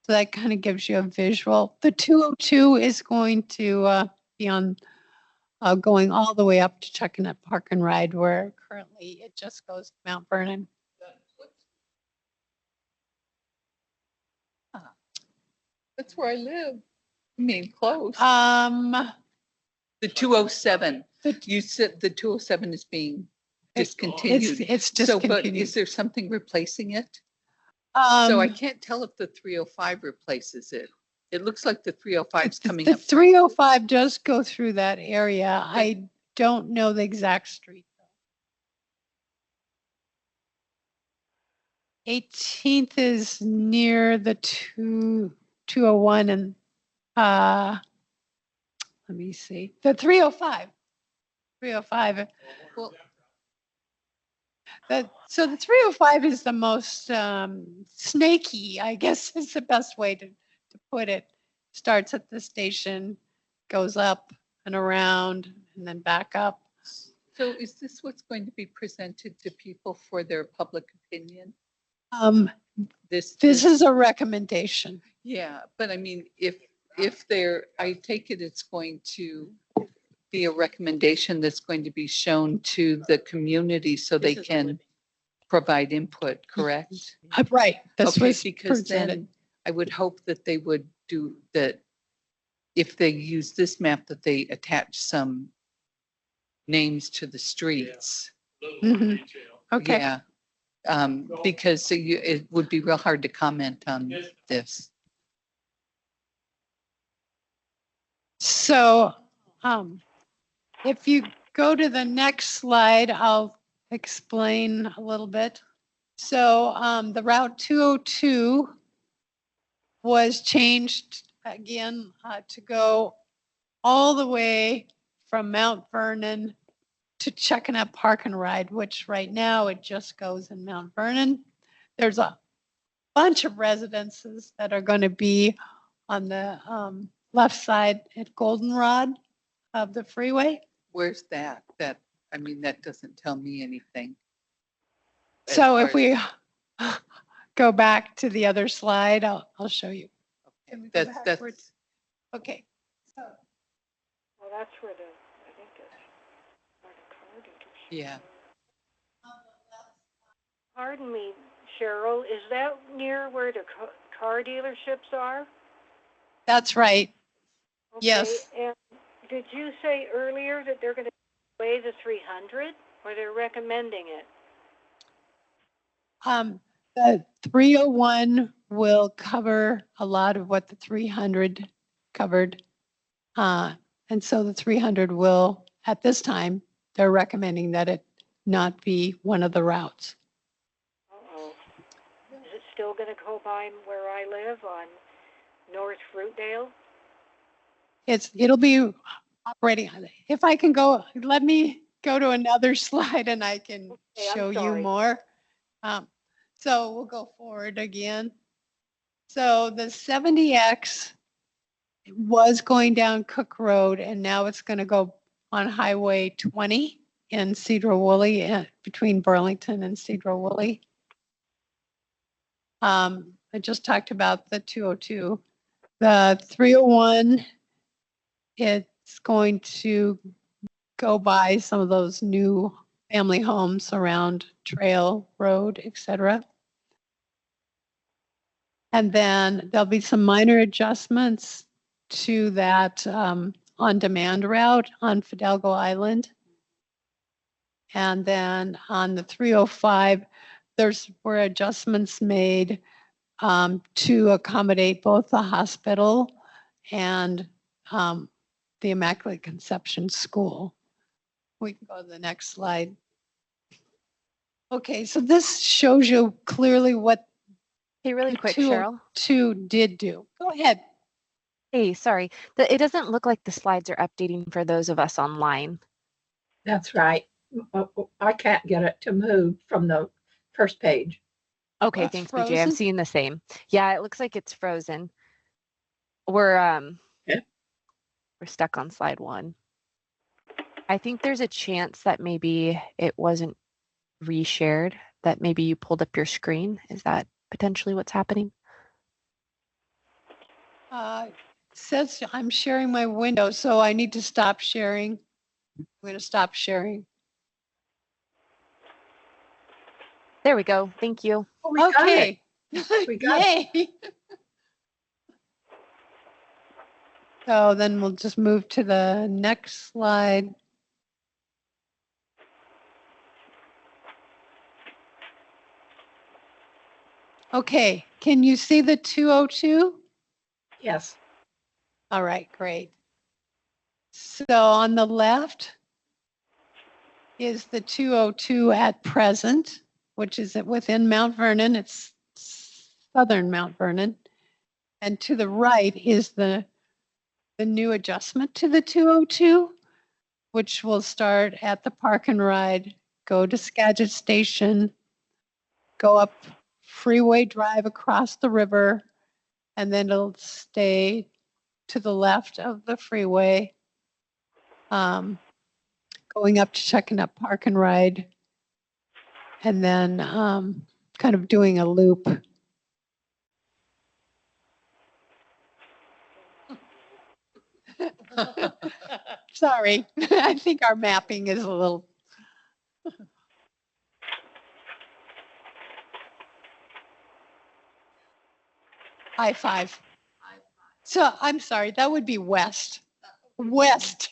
So that kind of gives you a visual. The 202 is going to be on going all the way up to Chuckanut Park and Ride, where currently it just goes to Mount Vernon. That's where I live. I mean, close. Um, The 207. the- You said the 207 is being it's discontinued. it's So, but discontinued. is there something replacing it? So I Um, can't tell if the 305 replaces it. It looks like the 305 is coming the up. 305 does go through that area. I don't know the exact street. 18th is near the 201 and let me see, the 305. 305. Well, So the 305 is the most snaky, I guess is the best way to put it. Starts at the station, goes up and around and then back up. so is this what's going to be presented to people for their public opinion? This is a recommendation. Yeah, but I mean, if I take it, it's going to be a recommendation that's going to be shown to the community so they can provide input, correct? Right. This Okay, was because presented. then I would hope that they would do that. If they use this map, that they attach some names to the streets. Mhm. Okay. Yeah. Because it would be real hard to comment on this. So if you go to the next slide, I'll explain a little bit. So the Route 202 was changed again to go all the way from Mount Vernon to Chuckanut Park and Ride, which right now it just goes in Mount Vernon. There's a bunch of residences that are going to be on the left side at Goldenrod of the freeway. Where's that? I mean, that doesn't tell me anything. As So far if we go back to the other slide, I'll show you. Can we go That's backwards? Okay. Well, that's where I think that's where the car dealership. yeah. Pardon me, Cheryl, is that near where the car dealerships are? That's right. Okay, Yes. And did you say earlier that they're going to weigh the 300 or they're recommending it? The 301 will cover a lot of what the 300 covered. And so the 300 will, at this time, they're recommending that it not be one of the routes. Uh-oh. Is it still going to go by where I live on North Fruitdale? It'll be operating. If I can go, let me go to another slide and I can Okay, I'm show you sorry. more. So we'll go forward again. So the 70X was going down Cook Road and now it's going to go on Highway 20 in Sedro-Woolley, between Burlington and Sedro-Woolley. I just talked about the 202. The 301, it's going to go by some of those new family homes around Trail Road, etc. And then there'll be some minor adjustments to that on-demand route on Fidalgo Island. And then on the 305, were adjustments made to accommodate both the hospital and the Immaculate Conception School. We can go to the next slide. Okay, so this shows you clearly what Hey, really quick, 202 Cheryl. did do. Go ahead. Hey, sorry. It doesn't look like the slides are updating for those of us online. That's right. I can't get it to move from the first page. Okay, It's thanks, BJ. I'm frozen? seeing the same. Yeah, it looks like it's frozen. We're stuck on slide 1. I think there's a chance that maybe it wasn't reshared, that maybe you pulled up your screen. Is that potentially what's happening? Says I'm sharing my window, so I need to stop sharing. I'm going to stop sharing. There we go. Thank you. Oh, we got it. Okay. We got it. Yay. So then we'll just move to the next slide. Okay, can you see the 202? Yes. All right, great. So on the left is the 202 at present, which is within Mount Vernon. It's southern Mount Vernon. And to the right is the new adjustment to the 202, which will start at the Park and Ride, go to Skagit Station, go up Freeway Drive across the river, and then it'll stay to the left of the freeway, going up to checking up Park and Ride, and then kind of doing a loop. Sorry, I think our mapping is a little. I-5. So I'm sorry, that would be west. West.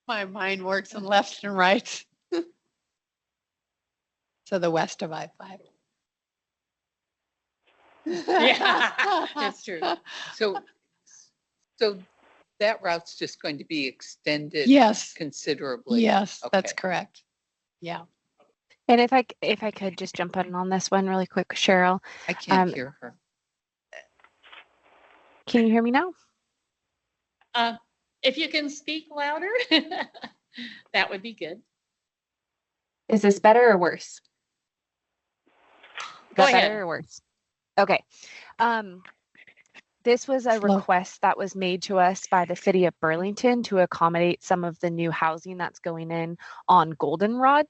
My mind works in left and right. So the west of I-5. Yeah, that's true. So that route's just going to be extended Yes, considerably. yes, that's Okay. correct. Yeah. And if I could just jump in on this one really quick, Cheryl, I can't hear her. can you hear me now? If you can speak louder, that would be good. Is this better or worse? Go Got ahead. better or worse? Okay. This was a Slow. request that was made to us by the city of Burlington to accommodate some of the new housing that's going in on Goldenrod.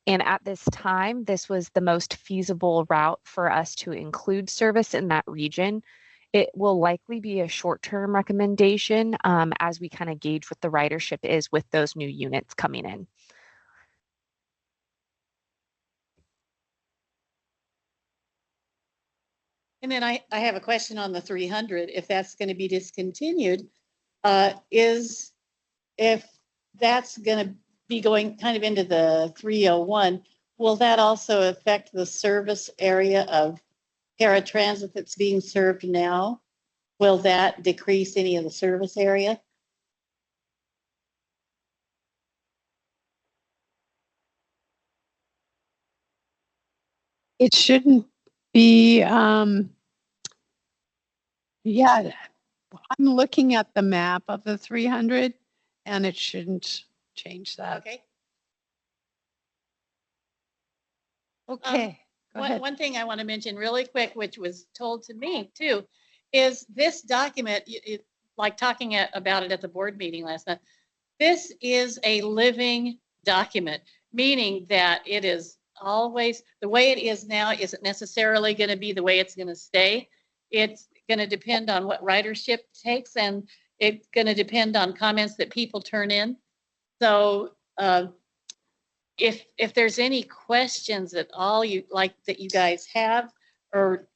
And at this time, this was the most feasible route for us to include service in that region. It will likely be a short-term recommendation as we kind of gauge what the ridership is with those new units coming in. And then I have a question on the 300, if that's going to be discontinued, if that's going to be going kind of into the 301, will that also affect the service area of paratransit that's being served now? Will that decrease any of the service area? It shouldn't be, yeah, I'm looking at the map of the 300 and it shouldn't change that. Okay. Okay, go ahead. One thing I want to mention really quick, which was told to me too, is this document, like talking about it at the board meeting last night, this is a living document, meaning that it is always, the way it is now isn't necessarily going to be the way it's going to stay. It's going to depend on what ridership takes, and it's going to depend on comments that people turn in. So if there's any questions at all you like that you guys have, or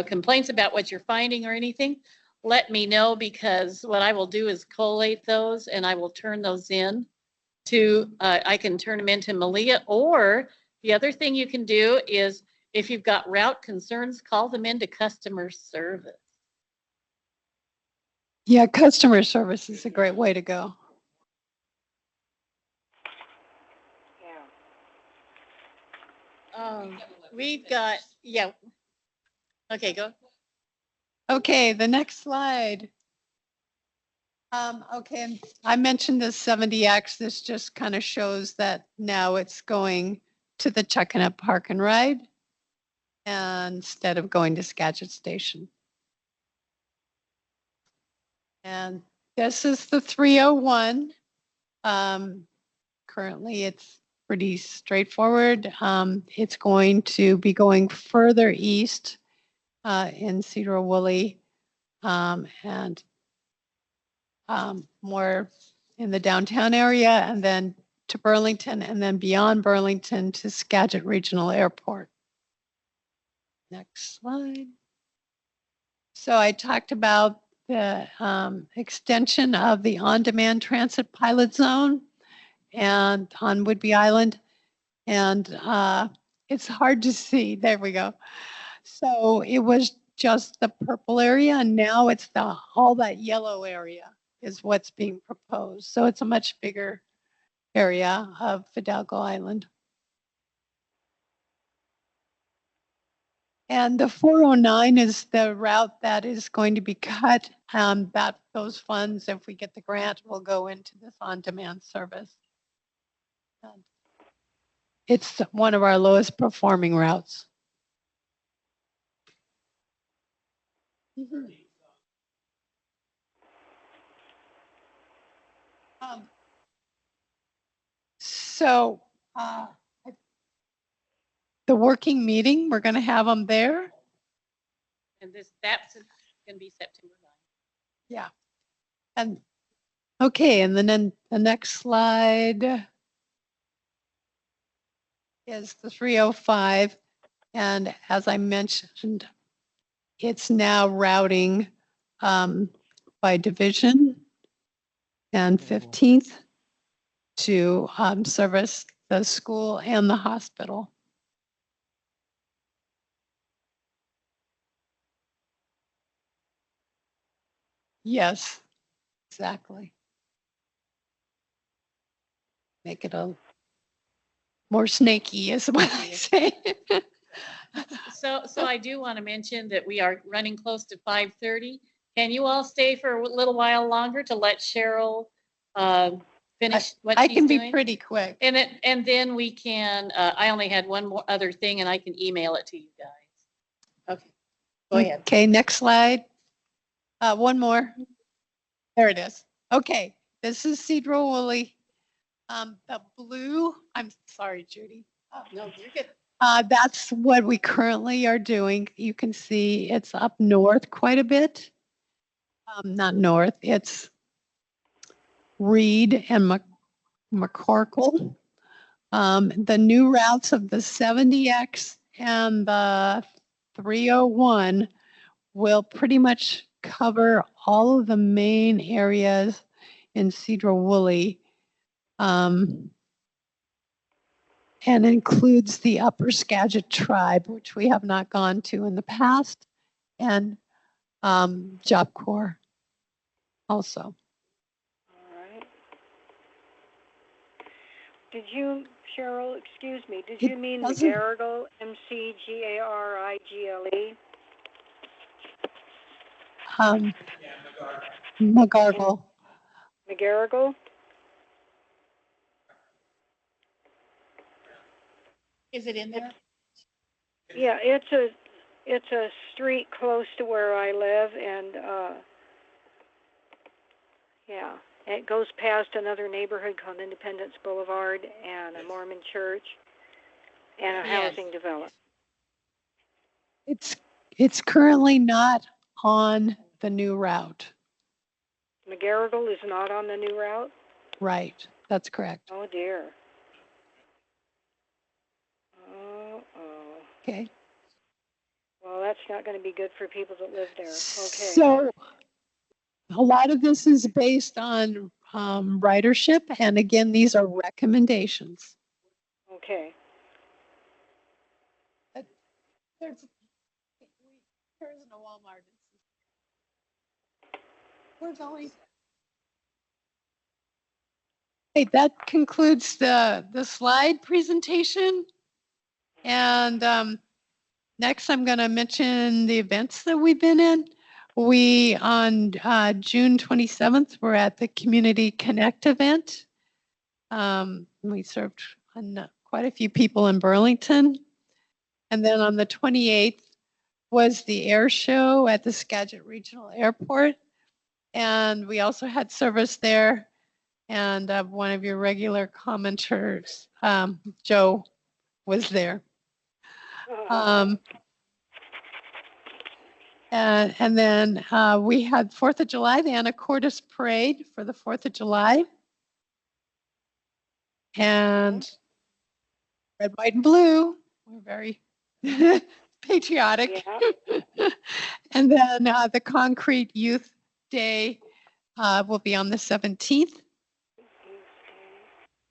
complaints about what you're finding or anything, let me know, because what I will do is collate those and I will turn those in to I can turn them into Malia. Or the other thing you can do is, if you've got route concerns, call them into customer service. Yeah, customer service is a great way to go. We've got, yeah. Okay, go. Okay, the next slide. Okay, and I mentioned the 70X. This just kind of shows that now it's going to the Checking Up Park and Ride instead of going to Skagit Station. And this is the 301. Currently, it's pretty straightforward. It's going to be going further east in Sedro-Woolley and more in the downtown area, and then to Burlington, and then beyond Burlington to Skagit Regional Airport. Next slide. So I talked about the extension of the on-demand transit pilot zone and on Whidbey Island. And it's hard to see. There we go. So it was just the purple area, and now it's all that yellow area is what's being proposed. So it's a much bigger area of Fidalgo Island. And the 409 is the route that is going to be cut. That those funds, if we get the grant, will go into this on-demand service. And it's one of our lowest performing routes. So the working meeting, we're going to have them there. And that's going to be September 9th. Yeah. And okay, and then the next slide is the 305. And as I mentioned, it's now routing by division and 15th to service the school and the hospital. Yes, exactly. Make it a more snaky is what I say. So I do want to mention that we are running close to 5:30. Can you all stay for a little while longer to let Cheryl finish what I she's can doing? be pretty quick. And then we can, I only had one more other thing and I can email it to you guys. Okay, go ahead. Okay, next slide. One more. There it is. Okay, this is Sedro-Woolley. The blue, I'm sorry, Judy. No, you're good. That's what we currently are doing. You can see it's up north quite a bit. Not north, it's Reed and McCorkle. The new routes of the 70X and the 301 will pretty much cover all of the main areas in Sedro-Woolley. And includes the Upper Skagit tribe, which we have not gone to in the past, and Job Corps also. All right. Did you, Cheryl, excuse me, did you mean McGarrigle, McGarrigle? McGargle. McGarrigle? Is it in there? Yeah, it's a street close to where I live, and yeah, it goes past another neighborhood called Independence Boulevard and a Mormon church and a housing development. It's currently not on the new route. McGarrigle is not on the new route? Right, that's correct. Oh dear. Okay. Well, that's not going to be good for people that live there. Okay. So a lot of this is based on ridership, and again, these are recommendations. Okay. There isn't a Walmart. We're going. Okay, that concludes the slide presentation. And next, I'm going to mention the events that we've been in. We, on June 27th, we're at the Community Connect event. We served quite a few people in Burlington. And then on the 28th was the air show at the Skagit Regional Airport. And we also had service there. And one of your regular commenters, Joe, was there. And then we had 4th of July, the Anacortes Parade for the 4th of July. And red, white, and blue. We're very patriotic. Yeah. And then the Concrete Youth Tuesday will be on the 17th.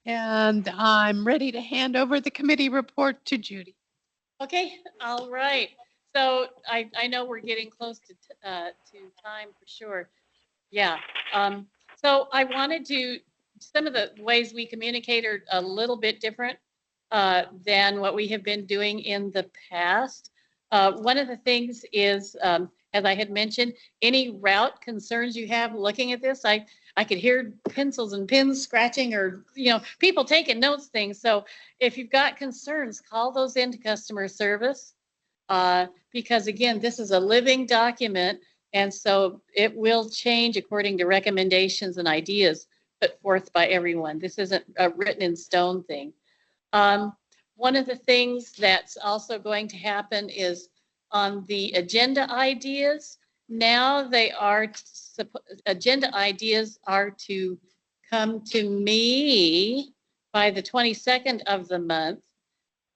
And I'm ready to hand over the committee report to Judy. Okay, all right. So I know we're getting close to time for sure. Yeah. So I wanted to, some of the ways we communicate are a little bit different than what we have been doing in the past. One of the things is, as I had mentioned, any route concerns you have looking at this, I could hear pencils and pins scratching or, people taking notes things. So if you've got concerns, call those into customer service. Because again, this is a living document. And so it will change according to recommendations and ideas put forth by everyone. This isn't a written in stone thing. One of the things that's also going to happen is on the agenda ideas. Now agenda ideas are to come to me by the 22nd of the month.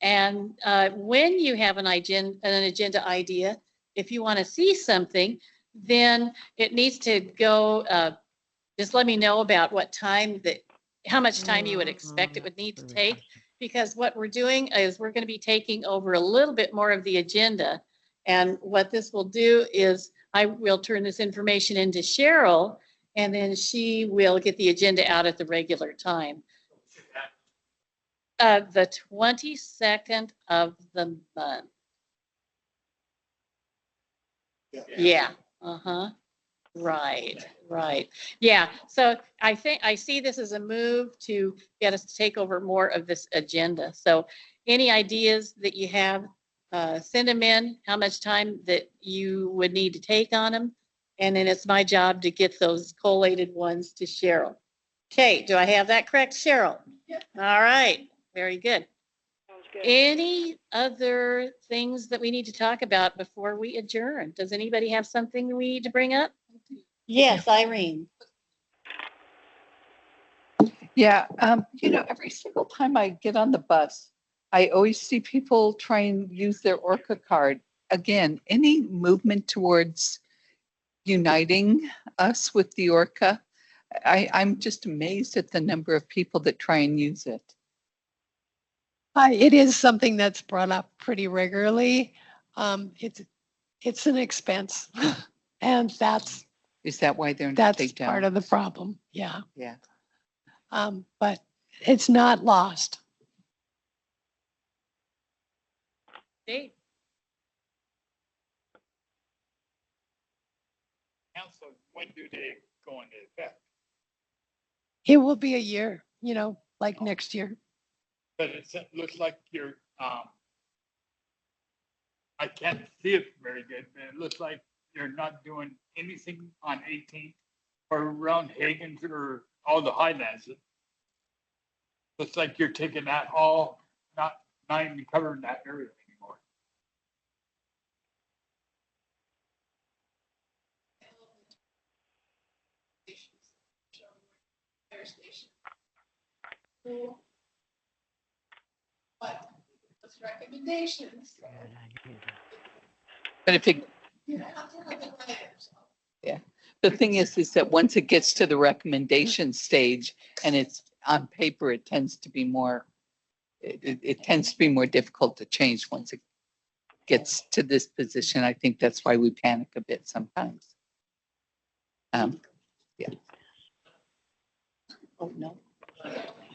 And when you have an agenda idea, if you want to see something, then it needs to go, just let me know about how much time you would expect it would need to take. Because what we're doing is we're going to be taking over a little bit more of the agenda. And what this will do is I will turn this information into Cheryl, and then she will get the agenda out at the regular time. The 22nd of the month. Yeah. Right. Yeah. So I think I see this as a move to get us to take over more of this agenda. So any ideas that you have, send them in, how much time that you would need to take on them. And then it's my job to get those collated ones to Cheryl. Okay. Do I have that correct, Cheryl? Yeah. All right. Very good. Sounds good. Any other things that we need to talk about before we adjourn? Does anybody have something we need to bring up? Yes, Irene. Yeah, every single time I get on the bus, I always see people try and use their Orca card. Again, any movement towards uniting us with the Orca, I'm just amazed at the number of people that try and use it. It is something that's brought up pretty regularly. It's an expense, and Is that why they that's don't? part of the problem. Yeah. Yeah. But it's not lost. Dave. Council, when do they go into effect? It will be a year, like next year. But it looks like you're, I can't see it very good, but it looks like you're not doing anything on 18th or around Hagen's or all the highlands. Looks like you're taking that all, not even covering that area anymore. But those recommendations. But if it, yeah, the thing is that once it gets to the recommendation stage and it's on paper, it tends to be more, it tends to be more difficult to change once it gets to this position. I think that's why we panic a bit sometimes. Yeah. Oh, no.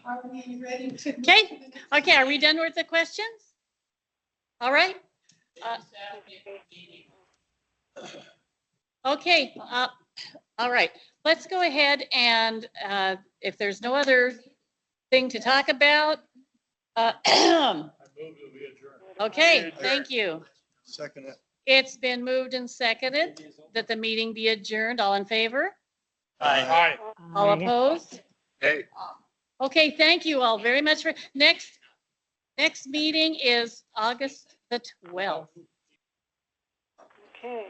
Are we ready to? Okay. Are we done with the questions? All right. Okay. All right. Let's go ahead and if there's no other thing to talk about. Okay. Thank you. Second it. It's been moved and seconded that the meeting be adjourned. All in favor? Aye. All opposed? Hey. Okay, thank you all very much for next meeting is August the 12th. Okay.